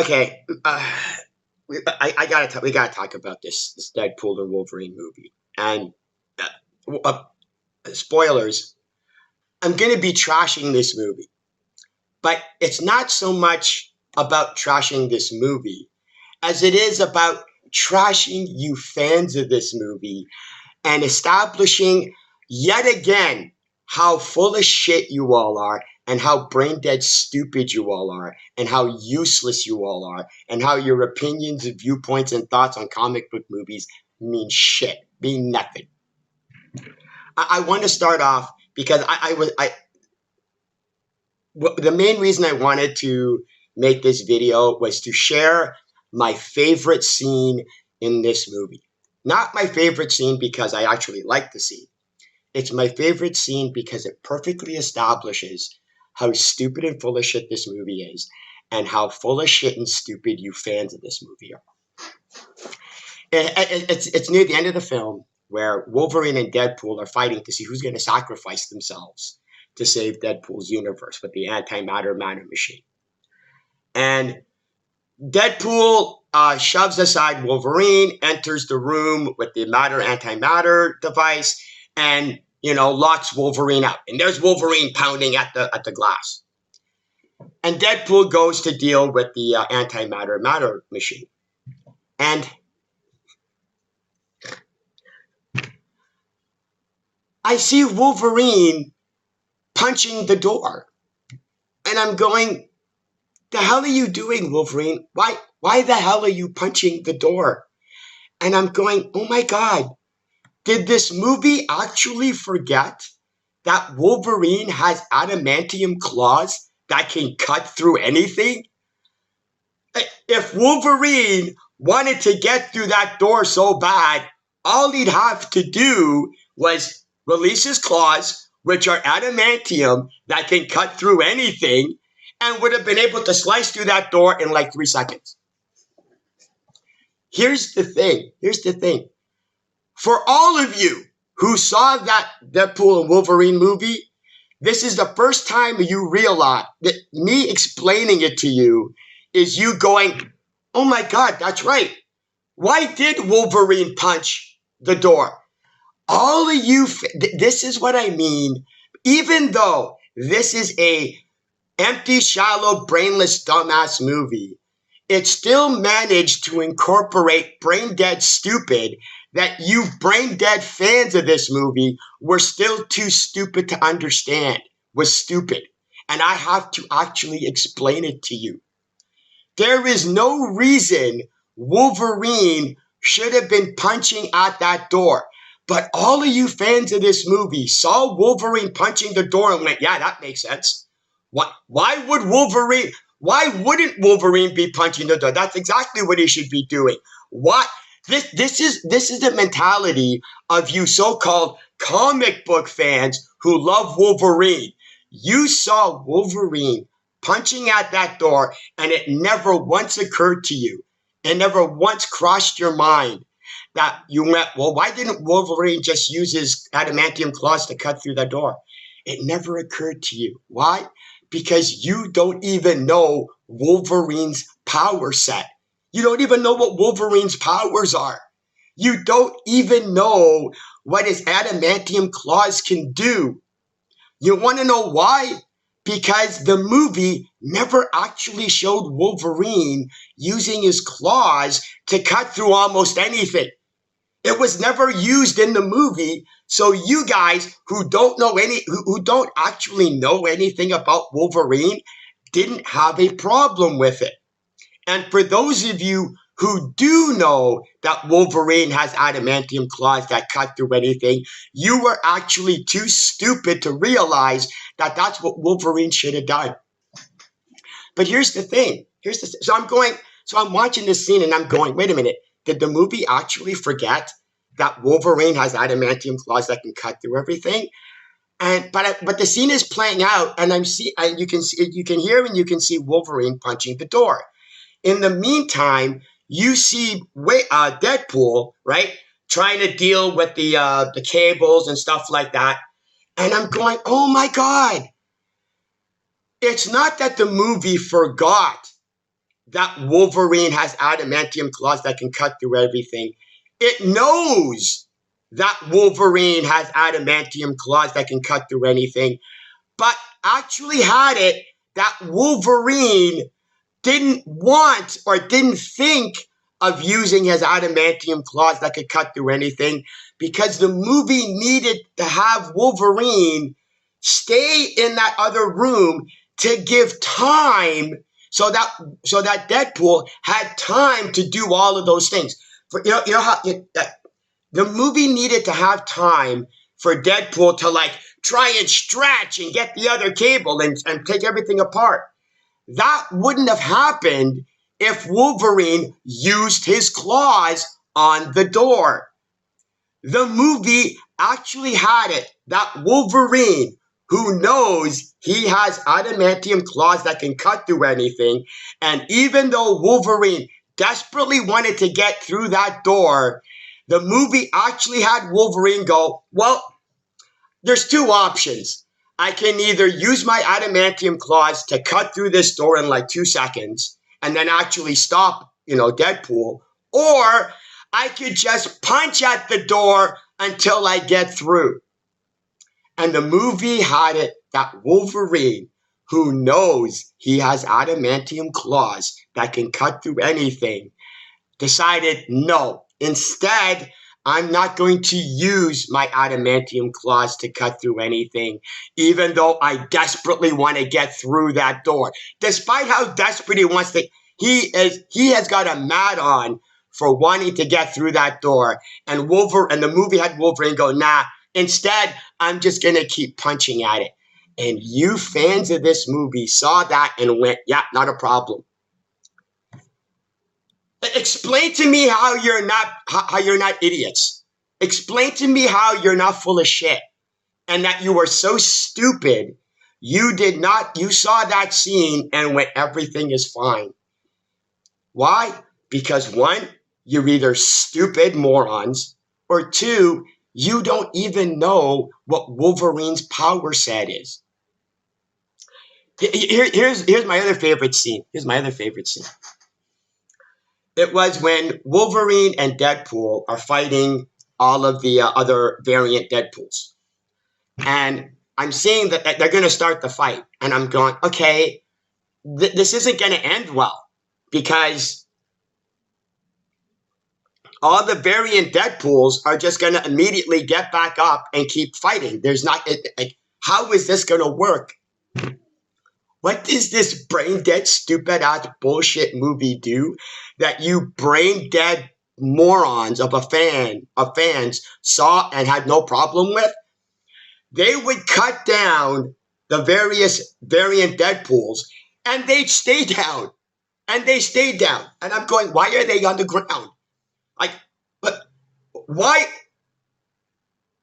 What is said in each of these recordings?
Okay, we gotta talk about this Deadpool and Wolverine movie. And spoilers, I'm gonna be trashing this movie, but it's not so much about trashing this movie as it is about trashing you fans of this movie and establishing yet again how full of shit you all are and how brain dead stupid you all are and how useless you all are and how your opinions and viewpoints and thoughts on comic book movies mean nothing. I want to start off because the main reason I wanted to make this video was to share my favorite scene in this movie. Not my favorite scene because I actually like the scene. It's my favorite scene because it perfectly establishes how stupid and full of shit this movie is and how full of shit and stupid you fans of this movie are. It's near the end of the film where Wolverine and Deadpool are fighting to see who's going to sacrifice themselves to save Deadpool's universe with the antimatter matter machine. And Deadpool shoves aside Wolverine, enters the room with the antimatter device, and locks Wolverine out. And there's Wolverine pounding at the glass. And Deadpool goes to deal with the antimatter matter machine. And I see Wolverine punching the door. And I'm going, the hell are you doing, Wolverine? Why the hell are you punching the door? And I'm going, oh my God, did this movie actually forget that Wolverine has adamantium claws that can cut through anything? If Wolverine wanted to get through that door so bad, all he'd have to do was release his claws, which are adamantium that can cut through anything, and would have been able to slice through that door in like 3 seconds. Here's the thing. For all of you who saw that Deadpool and Wolverine movie, this is the first time you realize that me explaining it to you is you going, oh my God, that's right. Why did Wolverine punch the door? All of you, this is what I mean. Even though this is a empty, shallow, brainless, dumbass movie, it still managed to incorporate brain dead stupid that you brain dead fans of this movie were still too stupid to understand was stupid. And I have to actually explain it to you. There is no reason Wolverine should have been punching at that door. But all of you fans of this movie saw Wolverine punching the door and went, yeah, that makes sense. Why wouldn't Wolverine be punching the door? That's exactly what he should be doing. This is the mentality of you so-called comic book fans who love Wolverine. You saw Wolverine punching at that door and it never once occurred to you. It never once crossed your mind that you went, well, why didn't Wolverine just use his adamantium claws to cut through that door? It never occurred to you. Why? Because you don't even know Wolverine's power set. You don't even know what Wolverine's powers are. You don't even know what his adamantium claws can do. You want to know why? Because the movie never actually showed Wolverine using his claws to cut through almost anything. It was never used in the movie. So you guys who don't actually know anything about Wolverine didn't have a problem with it. And for those of you who do know that Wolverine has adamantium claws that cut through anything, you were actually too stupid to realize that that's what Wolverine should have done. But here's the thing. So I'm watching this scene and I'm going, wait a minute. Did the movie actually forget that Wolverine has adamantium claws that can cut through everything? But the scene is playing out, and you can hear and you can see Wolverine punching the door. In the meantime, you see Deadpool, right, trying to deal with the cables and stuff like that. And I'm going, oh my God. It's not that the movie forgot that Wolverine has adamantium claws that can cut through everything. It knows that Wolverine has adamantium claws that can cut through anything, but actually had it that Wolverine didn't want or didn't think of using his adamantium claws that could cut through anything, because the movie needed to have Wolverine stay in that other room to give time so that Deadpool had time to do all of those things. The movie needed to have time for Deadpool to like try and stretch and get the other cable and take everything apart. That wouldn't have happened if Wolverine used his claws on the door. The movie actually had it that Wolverine, who knows he has adamantium claws that can cut through anything, and even though Wolverine desperately wanted to get through that door, the movie actually had Wolverine go, well, there's two options. I can either use my adamantium claws to cut through this door in like 2 seconds and then actually stop, Deadpool, or I could just punch at the door until I get through. And the movie had it that Wolverine, who knows he has adamantium claws that can cut through anything, decided, no, instead, I'm not going to use my adamantium claws to cut through anything, even though I desperately want to get through that door. Despite how desperate he wants to, he has got a mad on for wanting to get through that door. And the movie had Wolverine go, nah, instead, I'm just going to keep punching at it. And you fans of this movie saw that and went, yeah, not a problem. Explain to me how you're not idiots. Explain to me how you're not full of shit and that you were so stupid you saw that scene and went, everything is fine. Why? Because one, you're either stupid morons, or two, you don't even know what Wolverine's power set is. Here's my other favorite scene. It was when Wolverine and Deadpool are fighting all of the other variant Deadpools. And I'm seeing that they're going to start the fight. And I'm going, okay, this isn't going to end well. Because all the variant Deadpools are just going to immediately get back up and keep fighting. How is this going to work? What does this brain dead, stupid ass bullshit movie do that you brain dead morons of fans saw and had no problem with? They would cut down the various variant Deadpools and they'd stay down. And they stayed down. And I'm going, why are they on the ground? But why?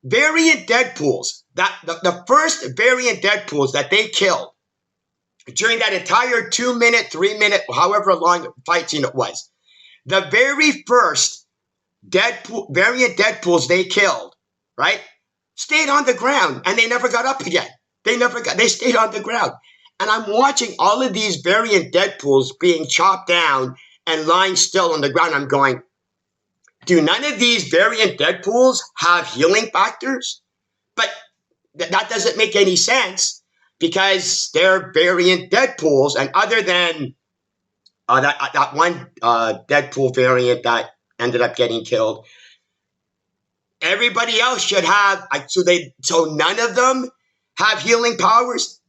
Variant Deadpools, the first variant Deadpools that they killed, during that entire 2 minute, 3 minute, however long fight scene it was, the very first variant Deadpools they killed, right, stayed on the ground and they never got up again. They stayed on the ground. And I'm watching all of these variant Deadpools being chopped down and lying still on the ground. I'm going, do none of these variant Deadpools have healing factors? But that doesn't make any sense. Because they're variant Deadpools, and other than that one Deadpool variant that ended up getting killed, everybody else should have. So none of them have healing powers.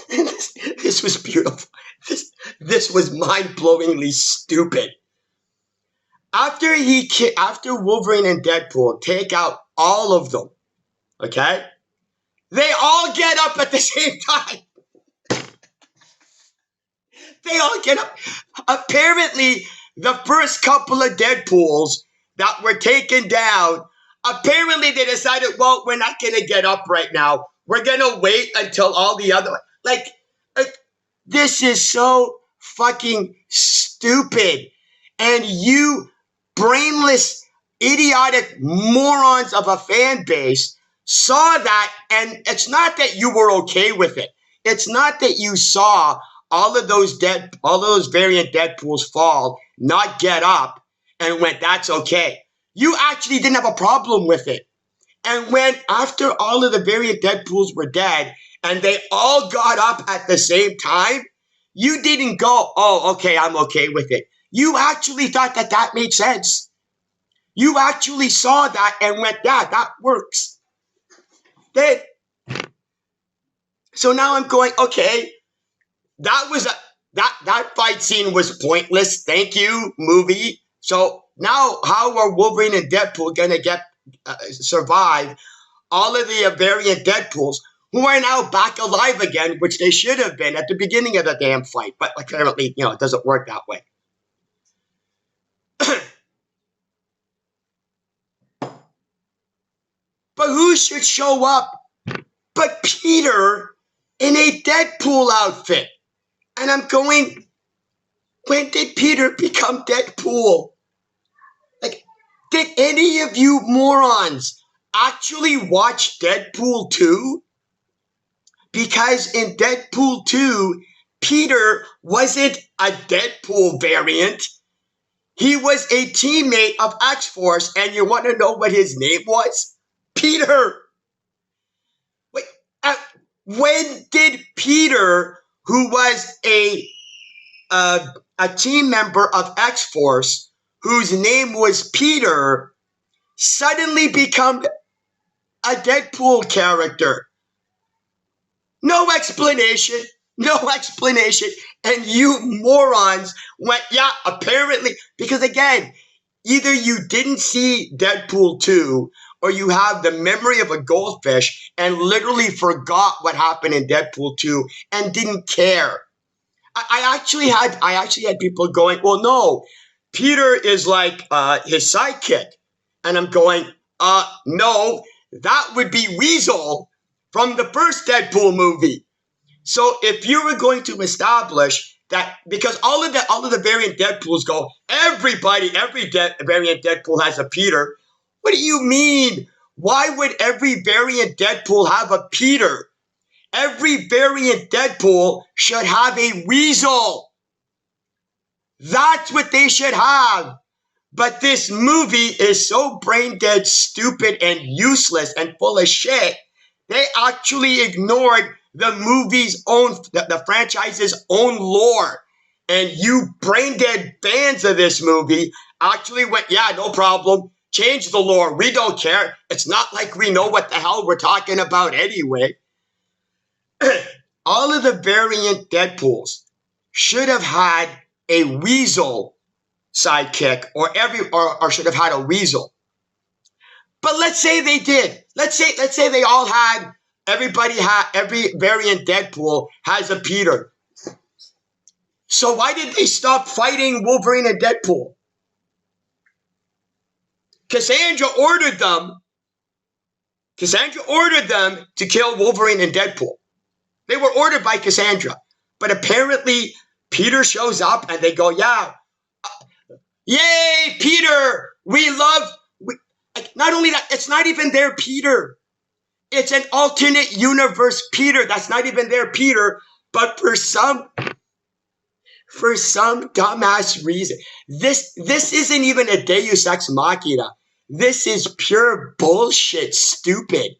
This was beautiful. This was mind-blowingly stupid. After Wolverine and Deadpool take out all of them, okay? They all get up at the same time. They all get up. Apparently, the first couple of Deadpools that were taken down, apparently they decided, well, we're not going to get up right now. We're going to wait until all the other... this is so fucking stupid. And you brainless, idiotic morons of a fan base saw that, and it's not that you were okay with it. It's not that you saw all of those variant Deadpools fall, not get up, and went, that's okay. You actually didn't have a problem with it. And when after all of the variant Deadpools were dead, and they all got up at the same time, you didn't go, oh, okay, I'm okay with it. You actually thought that that made sense. You actually saw that and went, yeah, that works. Then, so now I'm going, okay, that fight scene was pointless. Thank you, movie. So now how are Wolverine and Deadpool going to survive all of the variant Deadpools who are now back alive again, which they should have been at the beginning of the damn fight. But apparently, it doesn't work that way. But who should show up but Peter in a Deadpool outfit? And I'm going, when did Peter become Deadpool? Like, did any of you morons actually watch Deadpool 2? Because in Deadpool 2, Peter wasn't a Deadpool variant. He was a teammate of X-Force, and you want to know what his name was? Peter. Wait, when did Peter, who was a team member of X-Force, whose name was Peter, suddenly become a Deadpool character? No explanation. No explanation. And you morons went, yeah, apparently. Because again, either you didn't see Deadpool 2 or you have the memory of a goldfish and literally forgot what happened in Deadpool 2 and didn't care. I actually had people going, well, no, Peter is like his sidekick. And I'm going, no, that would be Weasel from the first Deadpool movie. So if you were going to establish that, because all of the variant Deadpools go, every variant Deadpool has a Peter. What do you mean? Why would every variant Deadpool have a Peter? Every variant Deadpool should have a Weasel. That's what they should have. But this movie is so brain dead, stupid, and useless and full of shit. They actually ignored the movie's own, the franchise's own lore. And you brain dead fans of this movie actually went, yeah, no problem. Change the lore. We don't care. It's not like we know what the hell we're talking about anyway. All of the variant Deadpools should have had a Weasel sidekick or should have had a Weasel. But let's say they did. Let's say they all had, every variant Deadpool has a Peter. So why did they stop fighting Wolverine and Deadpool? Cassandra ordered them to kill Wolverine and Deadpool. They were ordered by Cassandra. But apparently Peter shows up and they go, yeah, yay, Peter, not only that, it's not even their Peter. It's an alternate universe Peter. That's not even their Peter. But for some dumbass reason, this isn't even a Deus Ex Machina. This is pure bullshit, stupid.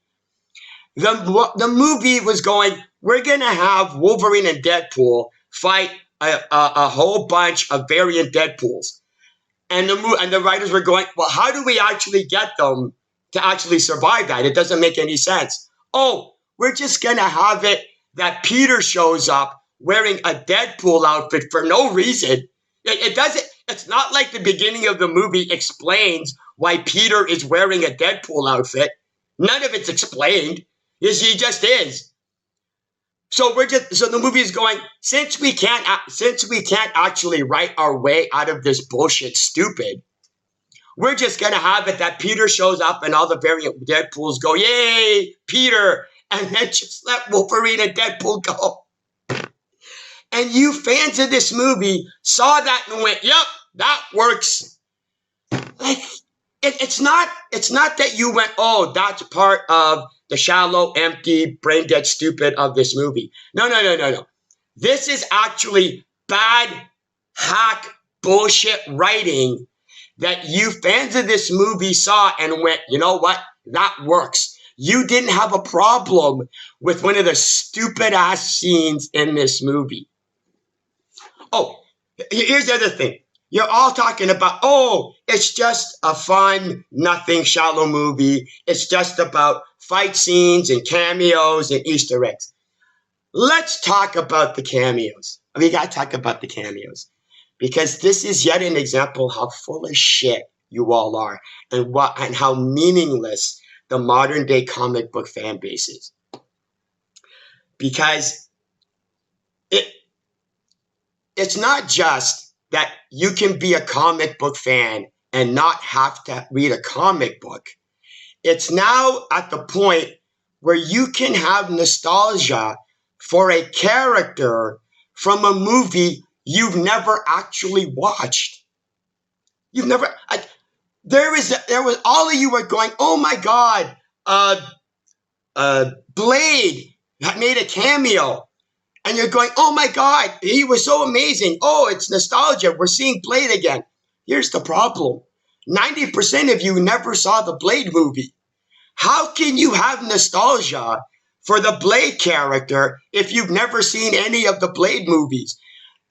The movie was going, we're going to have Wolverine and Deadpool fight a whole bunch of variant Deadpools. And the writers were going, well, how do we actually get them to actually survive that? It doesn't make any sense. Oh, we're just going to have it that Peter shows up wearing a Deadpool outfit for no reason. It's not like the beginning of the movie explains why Peter is wearing a Deadpool outfit. None of it's explained. He just is. So the movie is going, since we can't actually write our way out of this bullshit stupid, we're just gonna have it that Peter shows up and all the variant Deadpools go, yay, Peter, and then just let Wolverine and Deadpool go. And you fans of this movie saw that and went, yep, that works. Like, it's not that you went, oh, that's part of the shallow, empty, brain dead stupid of this movie. No, no, no, no, no. This is actually bad, hack, bullshit writing that you fans of this movie saw and went, you know what? That works. You didn't have a problem with one of the stupid ass scenes in this movie. Oh, here's the other thing. You're all talking about, oh, it's just a fun, nothing, shallow movie. It's just about fight scenes and cameos and Easter eggs. Let's talk about the cameos. We got to talk about the cameos because this is yet an example how full of shit you all are and how meaningless the modern day comic book fan base is. Because it's not just that you can be a comic book fan and not have to read a comic book. It's now at the point where you can have nostalgia for a character from a movie you've never actually watched. You've never. There was all of you were going, oh my God, Blade made a cameo. And you're going, oh my God, he was so amazing. Oh, it's nostalgia. We're seeing Blade again. Here's the problem. 90% of you never saw the Blade movie. How can you have nostalgia for the Blade character if you've never seen any of the Blade movies?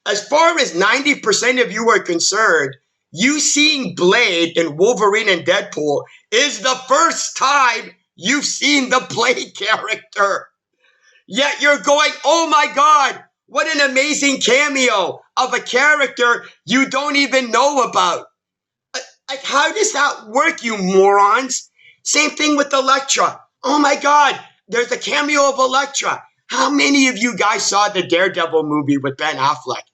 As far as 90% of you are concerned, you seeing Blade in Wolverine and Deadpool is the first time you've seen the Blade character. Yet you're going, oh my God, what an amazing cameo of a character you don't even know about. Like, how does that work, you morons? Same thing with Elektra. Oh my God, there's a cameo of Elektra. How many of you guys saw the Daredevil movie with Ben Affleck?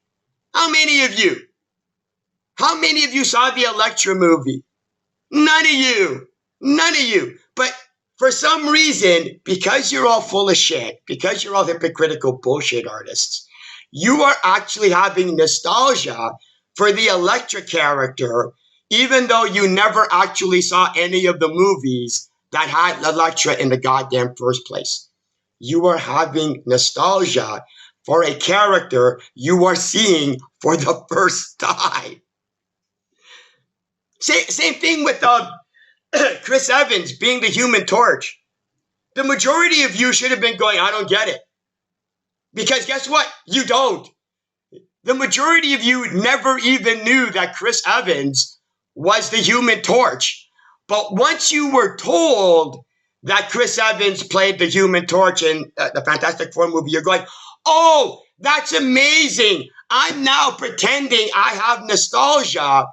How many of you? How many of you saw the Elektra movie? None of you. None of you. But for some reason, because you're all full of shit, because you're all hypocritical bullshit artists, you are actually having nostalgia for the Elektra character, even though you never actually saw any of the movies that had Elektra in the goddamn first place. You are having nostalgia for a character you are seeing for the first time. Same thing with Chris Evans being the Human Torch. The majority of you should have been going, I don't get it. Because guess what? You don't. The majority of you never even knew that Chris Evans was the Human Torch. But once you were told that Chris Evans played the Human Torch in the Fantastic Four movie, you're going, oh, that's amazing. I'm now pretending I have nostalgia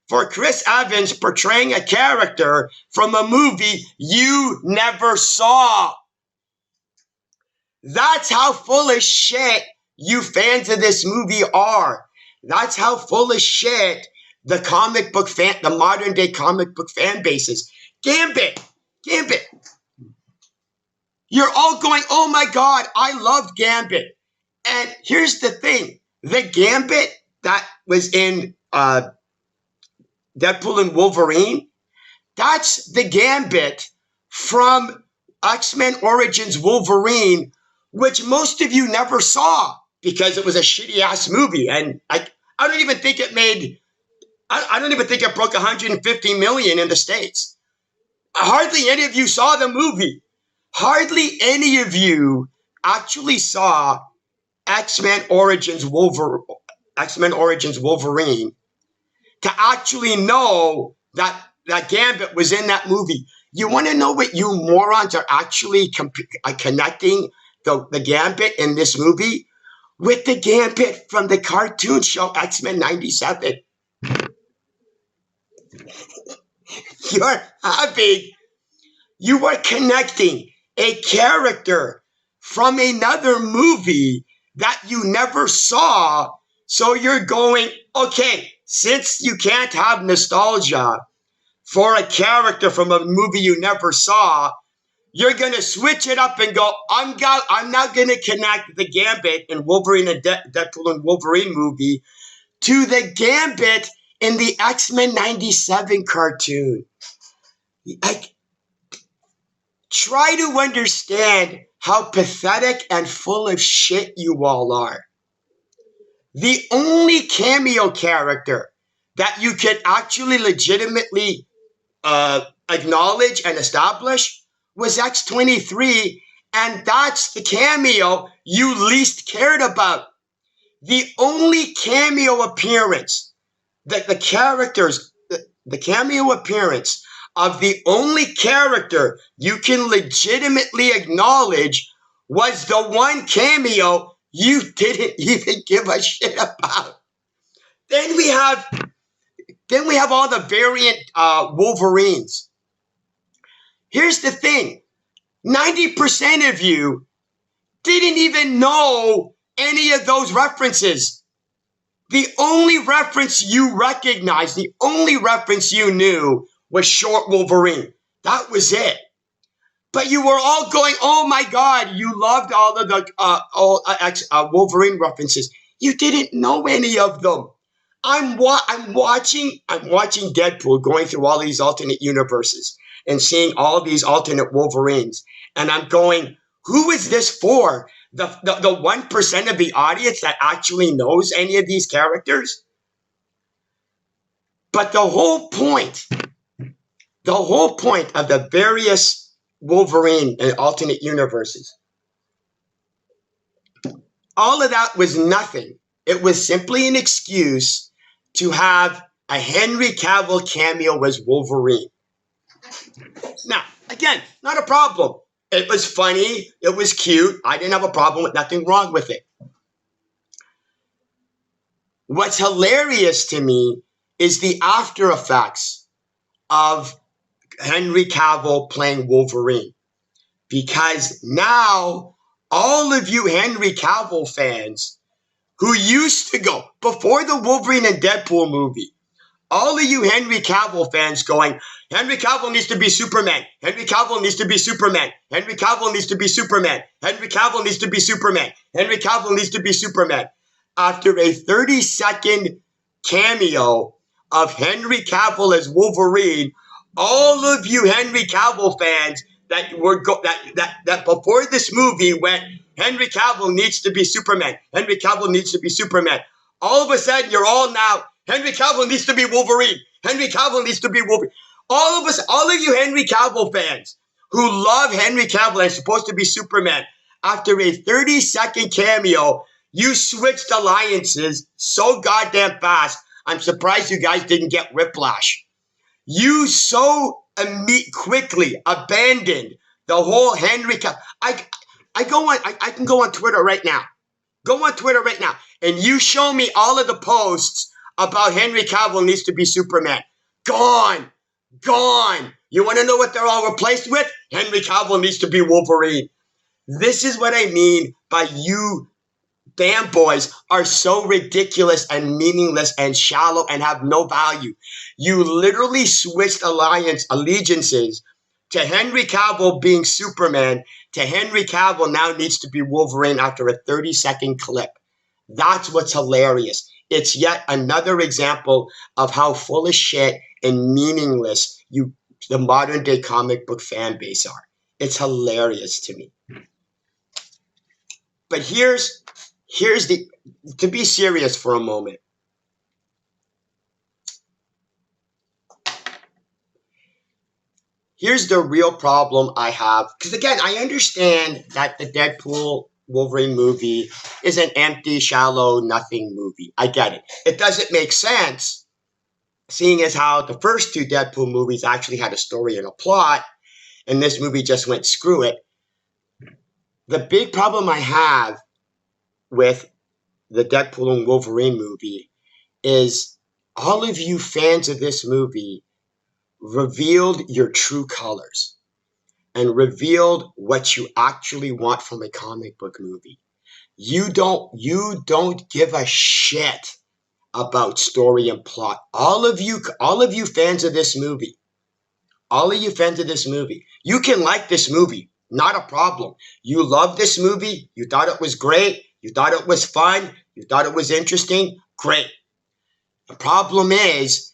for Chris Evans portraying a character from a movie you never saw. That's how full of shit you fans of this movie are. That's how full of shit the modern day comic book fan base is. Gambit. You're all going, oh my God, I loved Gambit. And here's the thing. The Gambit that was in Deadpool and Wolverine, that's the Gambit from X-Men Origins Wolverine, which most of you never saw because it was a shitty-ass movie. And I don't even think it broke 150 million in the States. Hardly any of you saw the movie. Hardly any of you actually saw X-Men Origins Wolverine to actually know that Gambit was in that movie. You want to know what you morons are actually connecting the Gambit in this movie? With the Gambit from the cartoon show X-Men 97. You are connecting a character from another movie that you never saw. So you're going, okay, since you can't have nostalgia for a character from a movie you never saw, you're going to switch it up and go, I'm now going to connect the Gambit in Wolverine and Deadpool and Wolverine movie to the Gambit in the X-Men 97 cartoon. Try to understand how pathetic and full of shit you all are. The only cameo character that you can actually legitimately acknowledge and establish was X-23, and that's the cameo you least cared about. The only cameo appearance that the cameo appearance of the only character you can legitimately acknowledge was the one cameo you didn't even give a shit about. Then we have all the variant Wolverines. Here's the thing. 90% of you didn't even know any of those references. The only reference you recognized, the only reference you knew was Short Wolverine. That was it. But you were all going, oh my God, you loved all of the Wolverine references. You didn't know any of them. I'm watching Deadpool going through all these alternate universes and seeing all these alternate Wolverines. And I'm going, who is this for? The 1% of the audience that actually knows any of these characters? But the whole point of the various Wolverine and alternate universes, all of that was nothing. It was simply an excuse to have a Henry Cavill cameo as Wolverine. Now, again, not a problem. It was funny. It was cute. I didn't have a problem with nothing wrong with it. What's hilarious to me is the after effects of Henry Cavill playing Wolverine. Because now, all of you Henry Cavill fans who used to go, before the Wolverine and Deadpool movie, all of you Henry Cavill fans going, Henry Cavill needs to be Superman. Henry Cavill needs to be Superman. Henry Cavill needs to be Superman. Henry Cavill needs to be Superman. Henry Cavill needs to be Superman. After a 30-second cameo of Henry Cavill as Wolverine, all of you Henry Cavill fans that before this movie went, Henry Cavill needs to be Superman. Henry Cavill needs to be Superman. All of a sudden, you're all now, Henry Cavill needs to be Wolverine. Henry Cavill needs to be Wolverine. All of you Henry Cavill fans who love Henry Cavill and is supposed to be Superman, after a 30-second cameo, you switched alliances so goddamn fast, I'm surprised you guys didn't get whiplash. You so quickly abandoned the whole Henry Cavill. I can go on Twitter right now. Go on Twitter right now, and you show me all of the posts about Henry Cavill needs to be Superman. Gone. You want to know what they're all replaced with? Henry Cavill needs to be Wolverine. This is what I mean by you fanboys are so ridiculous and meaningless and shallow and have no value. You literally switched allegiances to Henry Cavill being Superman to Henry Cavill now needs to be Wolverine after a 30-second clip. That's what's hilarious. It's yet another example of how full of shit and meaningless the modern day comic book fan base are. It's hilarious to me. But to be serious for a moment. Here's the real problem I have. Because again, I understand that the Deadpool Wolverine movie is an empty, shallow, nothing movie. I get it. It doesn't make sense, seeing as how the first two Deadpool movies actually had a story and a plot, and this movie just went screw it. The big problem I have with the Deadpool and Wolverine movie is all of you fans of this movie revealed your true colors and revealed what you actually want from a comic book movie. You don't give a shit about story and plot. All of you fans of this movie, you can like this movie, not a problem. You love this movie, you thought it was great, you thought it was fun, you thought it was interesting, great. The problem is,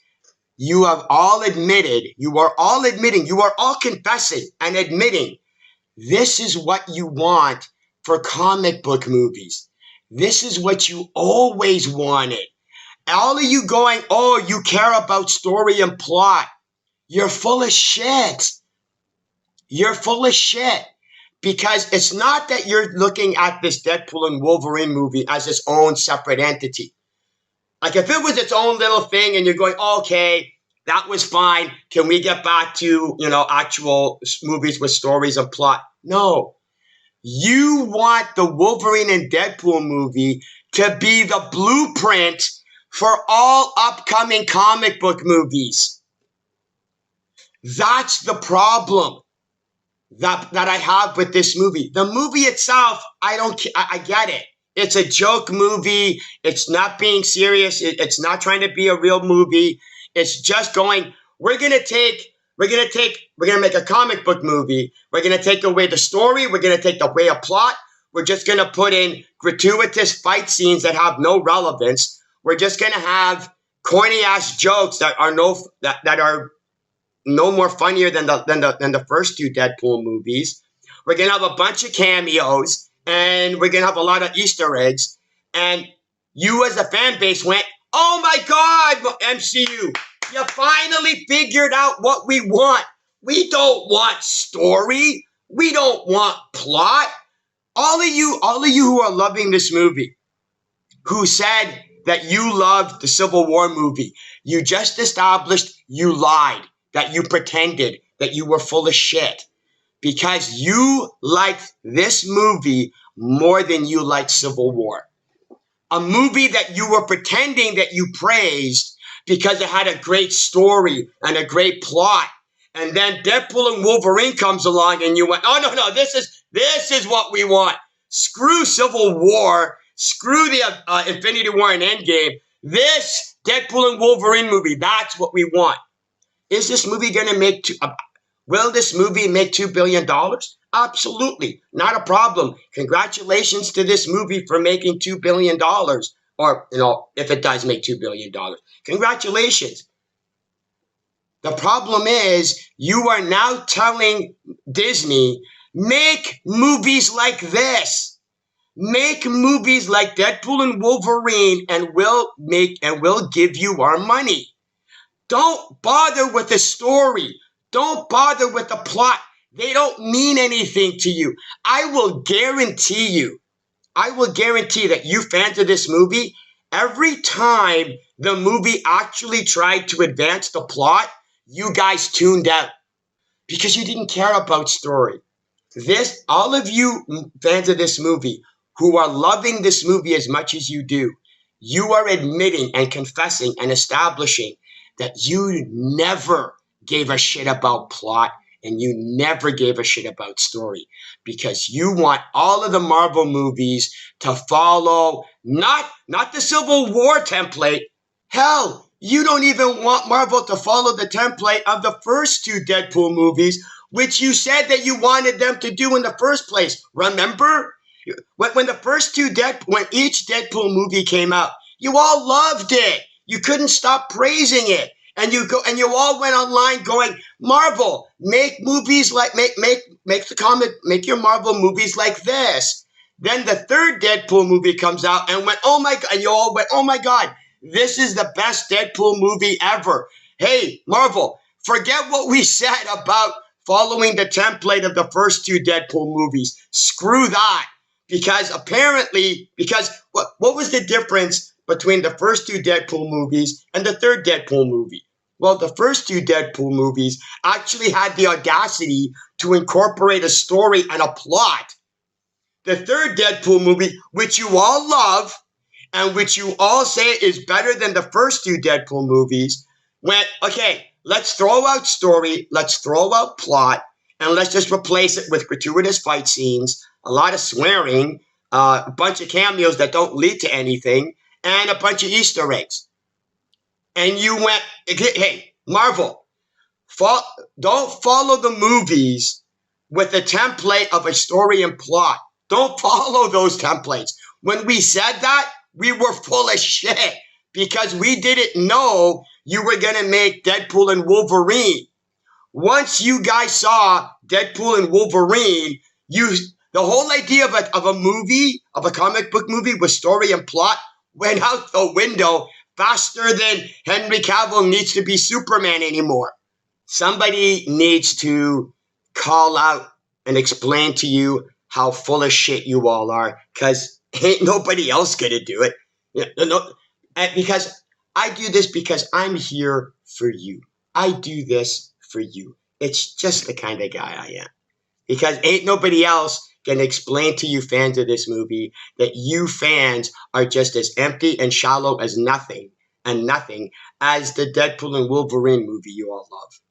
you are all confessing and admitting This is what you want for comic book movies. This is what you always wanted. All of you going, oh, you care about story and plot. You're full of shit. You're full of shit. Because it's not that you're looking at this Deadpool and Wolverine movie as its own separate entity. Like if it was its own little thing and you're going, okay, that was fine. Can we get back to, actual movies with stories and plot? No. You want the Wolverine and Deadpool movie to be the blueprint for all upcoming comic book movies. That's the problem that I have with this movie. The movie itself, I get it. It's a joke movie. It's not being serious. It's not trying to be a real movie. It's just going, we're going to make a comic book movie. We're going to take away the story. We're going to take away a plot. We're just going to put in gratuitous fight scenes that have no relevance. We're just going to have corny ass jokes that are no more funnier than the first two Deadpool movies. We're going to have a bunch of cameos, and we're going to have a lot of Easter eggs. And you as a fan base went, oh my God, MCU, you finally figured out what we want. We don't want story. We don't want plot. All of you who are loving this movie, who said that you loved the Civil War movie, you just established you lied, that you pretended, that you were full of shit. Because you liked this movie more than you liked Civil War. A movie that you were pretending that you praised because it had a great story and a great plot. And then Deadpool and Wolverine comes along and you went, oh, no, this is what we want. Screw Civil War. Screw the Infinity War and Endgame. This Deadpool and Wolverine movie, that's what we want. Is this movie going to make will this movie make $2 billion? Absolutely. Not a problem. Congratulations to this movie for making $2 billion. Or, if it does make $2 billion. Congratulations. The problem is you are now telling Disney, make movies like this. Make movies like Deadpool and Wolverine and we'll give you our money. Don't bother with the story. Don't bother with the plot. They don't mean anything to you. I will guarantee that you fans of this movie, every time the movie actually tried to advance the plot, you guys tuned out because you didn't care about story. All of you fans of this movie who are loving this movie as much as you do, you are admitting and confessing and establishing that you never gave a shit about plot and you never gave a shit about story because you want all of the Marvel movies to follow not the Civil War template. Hell, you don't even want Marvel to follow the template of the first two Deadpool movies, which you said that you wanted them to do in the first place. Remember? When each Deadpool movie came out, you all loved it. You couldn't stop praising it. And you all went online going, Marvel, make movies like make your Marvel movies like this. Then the third Deadpool movie comes out and went, oh my God, and you all went, oh my God, this is the best Deadpool movie ever. Hey, Marvel, forget what we said about following the template of the first two Deadpool movies. Screw that. Because what was the difference between the first two Deadpool movies and the third Deadpool movie? Well, the first two Deadpool movies actually had the audacity to incorporate a story and a plot. The third Deadpool movie, which you all love and which you all say is better than the first two Deadpool movies, went, okay, let's throw out story, let's throw out plot, and let's just replace it with gratuitous fight scenes, a lot of swearing, a bunch of cameos that don't lead to anything, and a bunch of Easter eggs. And you went, hey, Marvel, don't follow the movies with the template of a story and plot. Don't follow those templates. When we said that, we were full of shit because we didn't know you were going to make Deadpool and Wolverine. once you guys saw Deadpool and Wolverine, the whole idea of a movie, of a comic book movie with story and plot went out the window faster than Henry Cavill needs to be Superman anymore. Somebody needs to call out and explain to you how full of shit you all are, because ain't nobody else gonna do it. Because I do this because I'm here for you. I do this for you. It's just the kind of guy I am. Because ain't nobody else can explain to you fans of this movie that you fans are just as empty and shallow as nothing as the Deadpool and Wolverine movie you all love.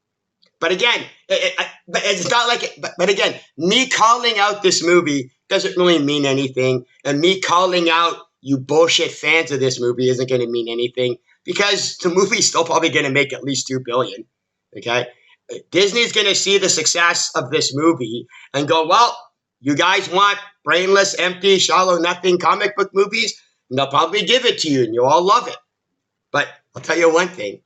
But again, it's not like it. But again, me calling out this movie doesn't really mean anything. And me calling out you bullshit fans of this movie isn't going to mean anything, because the movie's still probably going to make at least $2 billion. Okay? Disney's going to see the success of this movie and go, well, you guys want brainless, empty, shallow, nothing comic book movies? And they'll probably give it to you and you all love it. But I'll tell you one thing.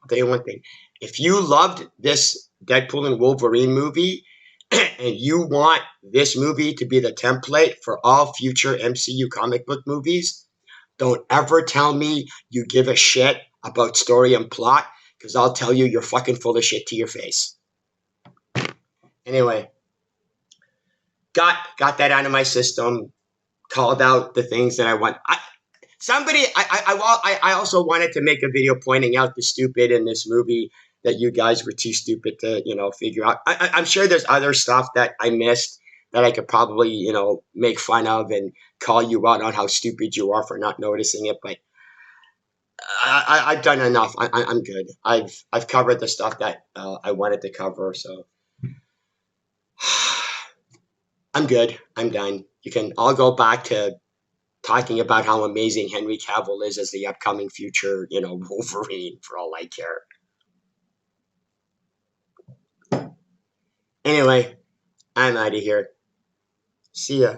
If you loved this Deadpool and Wolverine movie and you want this movie to be the template for all future MCU comic book movies, don't ever tell me you give a shit about story and plot, because I'll tell you you're fucking full of shit to your face. Anyway, got that out of my system, called out the things that I want. I also wanted to make a video pointing out the stupid in this movie that you guys were too stupid to, figure out. I'm sure there's other stuff that I missed that I could probably, make fun of and call you out on how stupid you are for not noticing it. But I've done enough. I'm good. I've covered the stuff that I wanted to cover. So I'm good. I'm done. You can all go back to talking about how amazing Henry Cavill is as the upcoming future, Wolverine, for all I care. Anyway, I'm out of here. See ya.